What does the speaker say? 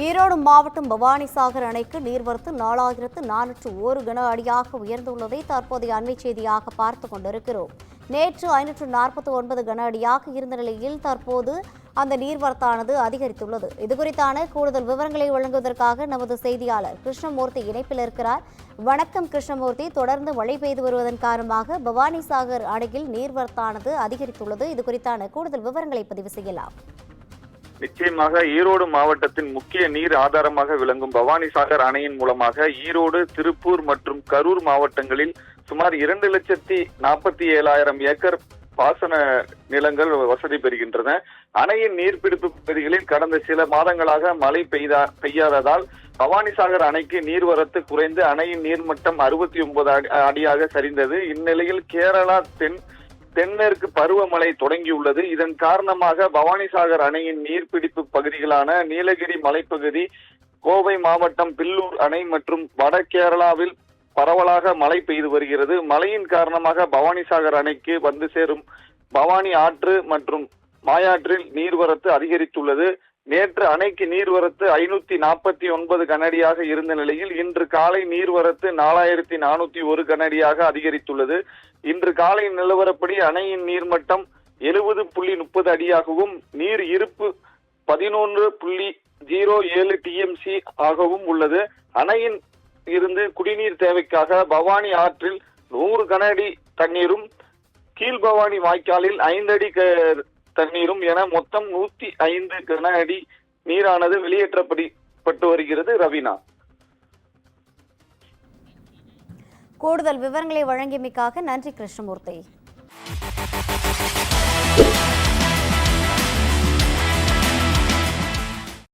ஈரோடு மாவட்டம் பவானிசாகர் அணைக்கு நீர்வரத்து 4401 கன அடியாக உயர்ந்துள்ளதை தற்போதைய அண்மை செய்தியாக பார்த்துக் கொண்டிருக்கிறோம். நேற்று 549 கன அடியாக இருந்த நிலையில் தற்போது அந்த நீர்வரத்தானது அதிகரித்துள்ளது. இதுகுறித்தான கூடுதல் விவரங்களை வழங்குவதற்காக நமது செய்தியாளர் கிருஷ்ணமூர்த்தி இணைப்பில் இருக்கிறார். வணக்கம் கிருஷ்ணமூர்த்தி. தொடர்ந்து மழை பெய்து வருவதன் காரணமாக பவானிசாகர் அணையில் நீர்வரத்தானது அதிகரித்துள்ளது. இதுகுறித்தான கூடுதல் விவரங்களை பதிவு செய்யலாம். நிச்சயமாக ஈரோடு மாவட்டத்தின் முக்கிய நீர் ஆதாரமாக விளங்கும் பவானிசாகர் அணையின் மூலமாக ஈரோடு, திருப்பூர் மற்றும் கரூர் மாவட்டங்களில் சுமார் 2,47,000 ஏக்கர் பாசன நிலங்கள் வசதி பெறுகின்றன. அணையின் நீர்பிடிப்பு பகுதிகளில் கடந்த சில மாதங்களாக மழை பெய்யாததால் பவானிசாகர் அணைக்கு நீர்வரத்து குறைந்து அணையின் நீர்மட்டம் 69 அடியாக சரிந்தது. இந்நிலையில் கேரளா தென்மேற்கு பருவமழை தொடங்கியுள்ளது. இதன் காரணமாக பவானிசாகர் அணையின் நீர்பிடிப்பு பகுதிகளான நீலகிரி மலைப்பகுதி, கோவை மாவட்டம் பில்லூர் அணை மற்றும் வட கேரளாவில் பரவலாக மழை பெய்து வருகிறது. மழையின் காரணமாக பவானிசாகர் அணைக்கு வந்து சேரும் பவானி ஆற்று மற்றும் மாயாற்றில் நீர்வரத்து அதிகரித்துள்ளது. நேற்று அணைக்கு நீர்வரத்து 549 கனஅடியாக இருந்த நிலையில் இன்று காலை நீர்வரத்து 4401 கனஅடியாக அதிகரித்துள்ளது. இன்று காலை நிலவரப்படி அணையின் நீர்மட்டம் 70.30 அடியாகவும் நீர் இருப்பு 11.07 TMC ஆகவும் உள்ளது. அணையின் இருந்து குடிநீர் தேவைக்காக பவானி ஆற்றில் 100 கனஅடி தண்ணீரும், கீழ்பவானி வாய்க்காலில் 5 அடி தண்ணீரும் என மொத்தம் 105 கன அடி நீரானது வெளியேற்றப்பட்டு வருகிறது. ரவீனா, கூடுதல் விவரங்களை வழங்கியமைக்காக நன்றி கிருஷ்ணமூர்த்தி.